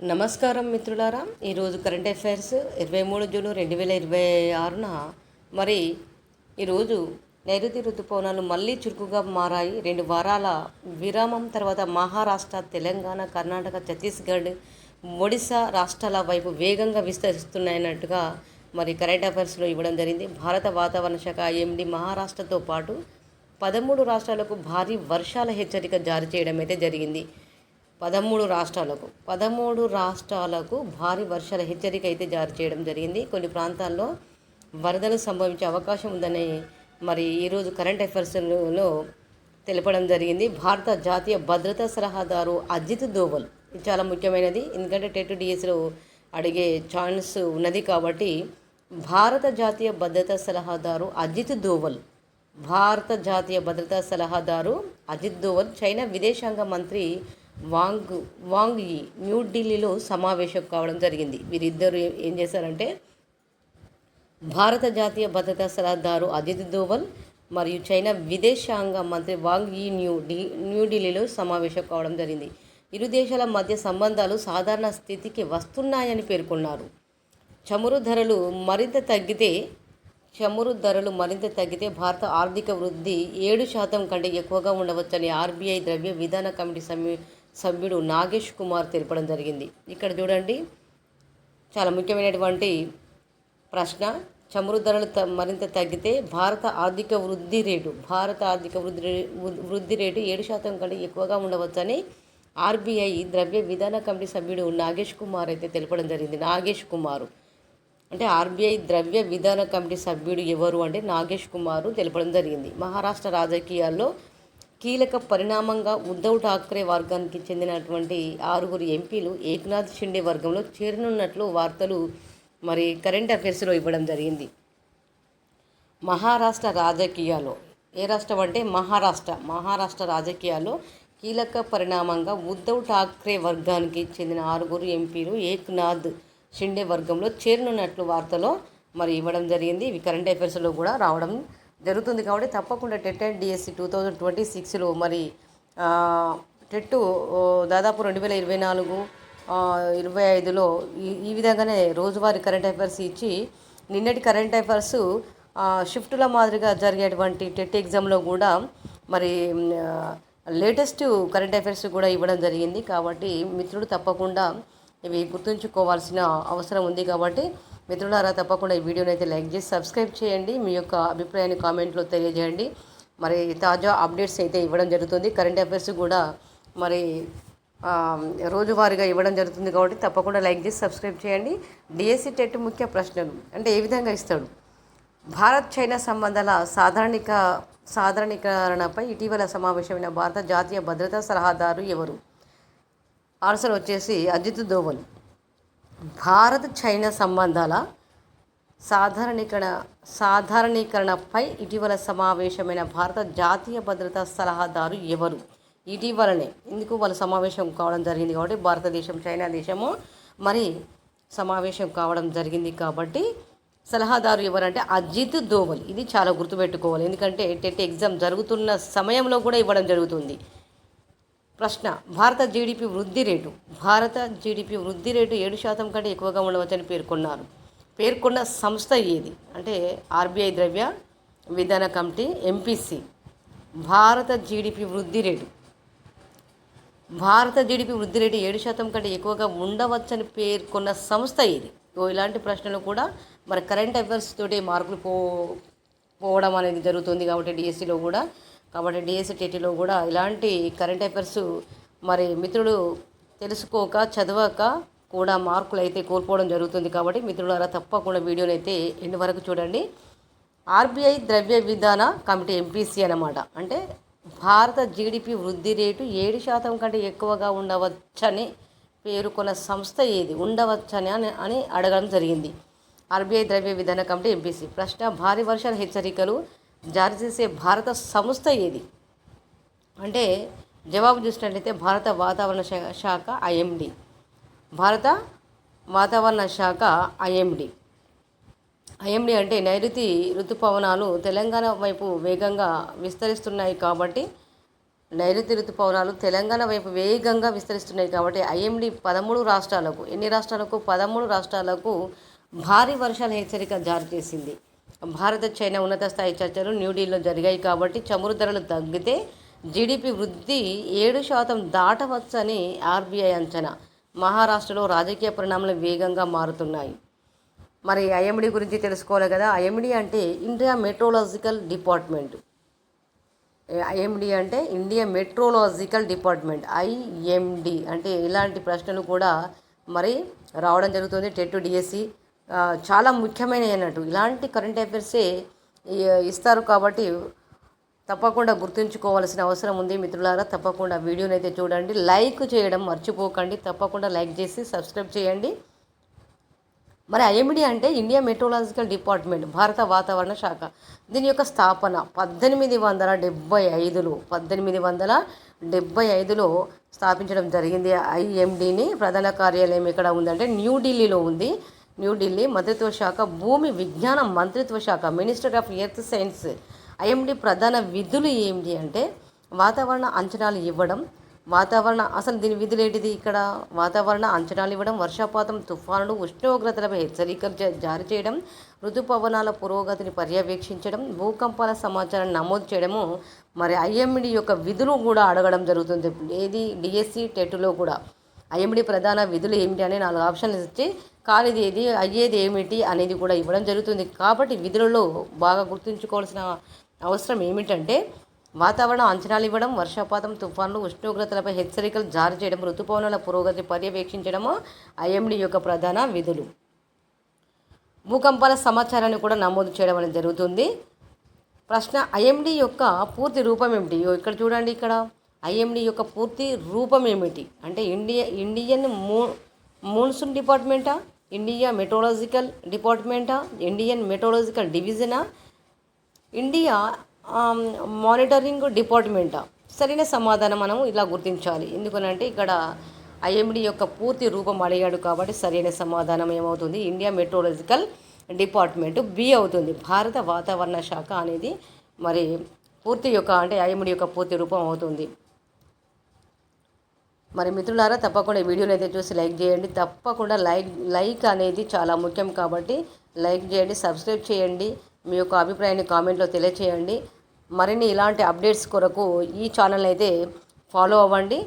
నమస్కారం మిత్రులారా. ఈరోజు కరెంట్ అఫైర్స్ 23 జూన్ 2026న మరి ఈరోజు నైరుతి ఋతుపవనాలు మళ్ళీ చురుకుగా మారాయి. 2 వారాల విరామం తర్వాత మహారాష్ట్ర, తెలంగాణ, కర్ణాటక, ఛత్తీస్గఢ్, ఒడిశా రాష్ట్రాల వైపు వేగంగా విస్తరిస్తున్నాయన్నట్టుగా మరి కరెంట్ అఫైర్స్లో ఇవ్వడం జరిగింది. భారత వాతావరణ శాఖ ఐఎండీ మహారాష్ట్రతో పాటు 13 రాష్ట్రాలకు భారీ వర్షాల హెచ్చరిక జారీ చేయడం అయితే జరిగింది. 13 రాష్ట్రాలకు భారీ వర్షాల హెచ్చరిక అయితే జారీ చేయడం జరిగింది. కొన్ని ప్రాంతాల్లో వరదలు సంభవించే అవకాశం ఉందని మరి ఈరోజు కరెంట్ అఫైర్స్లో తెలపడం జరిగింది. భారత జాతీయ భద్రతా సలహాదారు అజిత్ దోవల్, ఇది చాలా ముఖ్యమైనది, ఎందుకంటే టెట్ డిఎస్లో అడిగే ఛాన్స్ ఉన్నది కాబట్టి భారత జాతీయ భద్రతా సలహాదారు అజిత్ దోవల్ చైనా విదేశాంగ మంత్రి వాంగ్ యీ న్యూఢిల్లీలో సమావేశం కావడం జరిగింది. వీరిద్దరు ఏం చేశారంటే భారత జాతీయ భద్రతా సలహాదారు అజిత్ దోవల్ మరియు చైనా విదేశాంగ మంత్రి వాంగ్ యీ న్యూఢిల్లీలో సమావేశం కావడం జరిగింది. ఇరు దేశాల మధ్య సంబంధాలు సాధారణ స్థితికి వస్తున్నాయని పేర్కొన్నారు. చమురు ధరలు మరింత తగ్గితే భారత ఆర్థిక వృద్ధి 7% కంటే ఎక్కువగా ఉండవచ్చని ఆర్బీఐ ద్రవ్య విధాన కమిటీ సభ్యుడు నాగేష్ కుమార్ తెలపడం జరిగింది. ఇక్కడ చూడండి, చాలా ముఖ్యమైనటువంటి ప్రశ్న. చమురు ధరలు మరింత తగ్గితే భారత ఆర్థిక వృద్ధి రేటు 7% కంటే ఎక్కువగా ఉండవచ్చని ఆర్బీఐ ద్రవ్య విధాన కమిటీ సభ్యుడు నాగేష్ కుమార్ అయితే తెలపడం జరిగింది. నాగేష్ కుమార్ అంటే ఆర్బీఐ ద్రవ్య విధాన కమిటీ సభ్యుడు ఎవరు అంటే నాగేష్ కుమార్ తెలపడం జరిగింది. మహారాష్ట్ర రాజకీయాల్లో కీలక పరిణామంగా ఉద్ధవ్ ఠాక్రే వర్గానికి చెందినటువంటి 6 ఎంపీలు ఏక్నాథ్ షిండే వర్గంలో చేరనున్నట్లు వార్తలు మరి కరెంట్ అఫైర్స్లో ఇవ్వడం జరిగింది. మహారాష్ట్ర రాజకీయాల్లో ఏ రాష్ట్రం అంటే మహారాష్ట్ర రాజకీయాల్లో కీలక పరిణామంగా ఉద్ధవ్ ఠాక్రే వర్గానికి చెందిన 6 ఎంపీలు ఏక్నాథ్ షిండే వర్గంలో చేరనున్నట్లు వార్తలో మరి ఇవ్వడం జరిగింది. ఇవి కరెంట్ అఫైర్స్లో కూడా రావడం జరుగుతుంది కాబట్టి తప్పకుండా టెట్ అండ్ డిఎస్సి 2026లో మరి టెట్ దాదాపు 2024, 25లో ఈ విధంగానే రోజువారీ కరెంట్ అఫైర్స్ ఇచ్చి నిన్నటి కరెంట్ అఫైర్స్ షిఫ్టుల మాదిరిగా జరిగేటువంటి టెట్ ఎగ్జామ్లో కూడా మరి లేటెస్ట్ కరెంట్ అఫైర్స్ కూడా ఇవ్వడం జరిగింది. కాబట్టి మిత్రుడు తప్పకుండా ఇవి గుర్తుంచుకోవాల్సిన అవసరం ఉంది. కాబట్టి మిత్రులారా తప్పకుండా ఈ వీడియోని అయితే లైక్ చేసి సబ్స్క్రైబ్ చేయండి. మీ యొక్క అభిప్రాయాన్ని కామెంట్లో తెలియజేయండి. మరి తాజా అప్డేట్స్ అయితే ఇవ్వడం జరుగుతుంది. కరెంట్ అఫైర్స్ కూడా మరి రోజువారీగా ఇవ్వడం జరుగుతుంది కాబట్టి తప్పకుండా లైక్ చేసి సబ్స్క్రైబ్ చేయండి. డిఎస్సి టెట్ ముఖ్య ప్రశ్నలు అంటే ఏ విధంగా ఇస్తాడు? భారత్ చైనా సంబంధాల సాధారణీకరణపై ఇటీవల సమావేశమైన భారత జాతీయ భద్రతా సలహాదారు ఎవరు? ఆన్సర్ వచ్చేసి అజిత్ దోవల్. భారత్ చైనా సంబంధాల సాధారణీకరణపై ఇటీవల సమావేశమైన భారత జాతీయ భద్రతా సలహాదారు ఎవరు? ఇటీవలనే ఎందుకు వాళ్ళు సమావేశం కావడం జరిగింది కాబట్టి భారతదేశం చైనా దేశము మరి సమావేశం కావడం జరిగింది కాబట్టి సలహాదారు ఎవరంటే అజిత్ దోవల్. ఇది చాలా గుర్తుపెట్టుకోవాలి, ఎందుకంటే టెట్ ఎగ్జామ్ జరుగుతున్న సమయంలో కూడా ఇవ్వడం జరుగుతుంది. ప్రశ్న, భారత జీడిపి వృద్ధి రేటు 7% కంటే ఎక్కువగా ఉండవచ్చని పేర్కొన్న సంస్థ ఏది? అంటే ఆర్బీఐ ద్రవ్య విధాన కమిటీ ఎంపీసీ. భారత జీడిపి వృద్ధి రేటు 7% కంటే ఎక్కువగా ఉండవచ్చని పేర్కొన్న సంస్థ ఏది? ఇలాంటి ప్రశ్నలు కూడా మరి కరెంట్ అఫైర్స్ తోటి మార్కులు పోవడం అనేది జరుగుతుంది కాబట్టి డిఎస్సిలో కూడా, కాబట్టి డిఎస్సి టెట్లో కూడా ఇలాంటి కరెంట్ అఫైర్స్ మరి మిత్రుడు తెలుసుకోక చదవక కూడా మార్కులు అయితే కోల్పోవడం జరుగుతుంది. కాబట్టి మిత్రులారా తప్పకుండా వీడియోని అయితే ఎండ్ వరకు చూడండి. ఆర్బీఐ ద్రవ్య విధాన కమిటీ ఎంపీసీ అన్నమాట. అంటే భారత జీడిపి వృద్ధి రేటు 7% కంటే ఎక్కువగా ఉండవచ్చని పేర్కొన్న సంస్థ ఏది? ఉండవచ్చని అని అడగడం జరిగింది. ఆర్బీఐ ద్రవ్య విధాన కమిటీ ఎంపీసీ. ప్రశ్న, భారీ వర్షాల హెచ్చరికలు జారీ చేసే భారత సంస్థ ఏది? అంటే జవాబు చూసినట్లయితే భారత వాతావరణ శాఖ ఐఎండీ. భారత వాతావరణ శాఖ ఐఎండీ అంటే నైరుతి ఋతుపవనాలు తెలంగాణ వైపు వేగంగా విస్తరిస్తున్నాయి కాబట్టి నైరుతి ఋతుపవనాలు తెలంగాణ వైపు వేగంగా విస్తరిస్తున్నాయి కాబట్టి ఐఎండీ 13 రాష్ట్రాలకు, ఎన్ని రాష్ట్రాలకు, 13 రాష్ట్రాలకు భారీ వర్షాల హెచ్చరిక జారీ చేసింది. భారత చైనా ఉన్నత స్థాయి చర్చలు న్యూఢిల్లీలో జరిగాయి కాబట్టి చమురు ధరలు తగ్గితే జీడిపి వృద్ధి 7% దాటవచ్చని ఆర్బీఐ అంచనా. మహారాష్ట్రలో రాజకీయ పరిణామాలు వేగంగా మారుతున్నాయి. మరి ఐఎండీ గురించి తెలుసుకోవాలి కదా. ఐఎండీ అంటే ఇండియా మెట్రోలాజికల్ డిపార్ట్మెంట్. ఐఎండీ అంటే ఇండియా మెట్రోలాజికల్ డిపార్ట్మెంట్. ఐఎండీ అంటే ఇలాంటి ప్రశ్నలు కూడా మరి రావడం జరుగుతుంది. టెట్ డిఎస్సి చాలా ముఖ్యమైనవి అన్నట్టు. ఇలాంటి కరెంట్ అఫైర్సే ఇస్తారు కాబట్టి తప్పకుండా గుర్తుంచుకోవాల్సిన అవసరం ఉంది మిత్రులారా. తప్పకుండా వీడియోని అయితే చూడండి, లైక్ చేయడం మర్చిపోకండి. తప్పకుండా లైక్ చేసి సబ్స్క్రైబ్ చేయండి. మరి ఐఎండీ అంటే ఇండియా మెట్రోలాజికల్ డిపార్ట్మెంట్, భారత వాతావరణ శాఖ. దీని యొక్క స్థాపన 1875లో స్థాపించడం జరిగింది. ఐఎండీని ప్రధాన కార్యాలయం ఎక్కడ ఉందంటే న్యూఢిల్లీలో ఉంది. న్యూఢిల్లీ. మంత్రిత్వ శాఖ భూమి విజ్ఞాన మంత్రిత్వ శాఖ, minister of earth science. IMD ప్రధాన విధులు ఏమిటి అంటే వాతావరణ అంచనాలు ఇవ్వడం. అసలు దీని విధులు ఏంటిది? ఇక్కడ వాతావరణ అంచనాలు ఇవ్వడం, వర్షపాతం, తుఫానులు, ఉష్ణోగ్రతలపై హెచ్చరికలు జారీ చేయడం, ఋతుపవనాల పురోగతిని పర్యవేక్షించడం, భూకంపాల సమాచారాన్ని నమోదు చేయడము. మరి ఐఎండీ యొక్క విధులు కూడా అడగడం జరుగుతుంది. ఏది డిఎస్సి టెట్లో కూడా ఐఎండీ ప్రధాన విధులు ఏమిటి అనే 4 ఆప్షన్లు ఇచ్చి కానిది ఏది, అయ్యేది ఏమిటి అనేది కూడా ఇవ్వడం జరుగుతుంది. కాబట్టి విధులలో బాగా గుర్తుంచుకోవాల్సిన అవసరం ఏమిటంటే వాతావరణ అంచనాలు ఇవ్వడం, వర్షపాతం, తుఫాన్లు, ఉష్ణోగ్రతలపై హెచ్చరికలు జారీ చేయడం, ఋతుపవనాల పురోగతి పర్యవేక్షించడము ఐఎండీ యొక్క ప్రధాన విధులు. భూకంపాల సమాచారాన్ని కూడా నమోదు చేయడం అనేది జరుగుతుంది. ప్రశ్న, ఐఎండీ యొక్క పూర్తి రూపం ఏమిటి? ఇక్కడ చూడండి, ఇక్కడ ఐఎండీ యొక్క పూర్తి రూపం ఏమిటి అంటే ఇండియన్ మోన్సూన్ డిపార్ట్మెంటా, ఇండియా మెట్రోలాజికల్ డిపార్ట్మెంటా, ఇండియన్ మెట్రోలాజికల్ డివిజనా, ఇండియా మానిటరింగ్ డిపార్ట్మెంటా? సరైన సమాధానం మనం ఇలా గుర్తించాలి. ఎందుకనంటే ఇక్కడ ఐఎండీ యొక్క పూర్తి రూపం అడిగాడు కాబట్టి సరైన సమాధానం ఏమవుతుంది? ఇండియా మెట్రోలాజికల్ డిపార్ట్మెంట్ బి అవుతుంది. భారత వాతావరణ శాఖ అనేది మరి పూర్తి యొక్క అంటే ఐఎండీ యొక్క పూర్తి రూపం అవుతుంది. మరి మిత్రులారా తప్పకుండా ఈ వీడియోని అయితే చూసి లైక్ చేయండి. తప్పకుండా లైక్ అనేది చాలా ముఖ్యం కాబట్టి లైక్ చేయండి, సబ్స్క్రైబ్ చేయండి, మీ యొక్క అభిప్రాయాన్ని కామెంట్లో తెలియచేయండి. మరిన్ని ఇలాంటి అప్డేట్స్ కొరకు ఈ ఛానల్ అయితే ఫాలో అవ్వండి.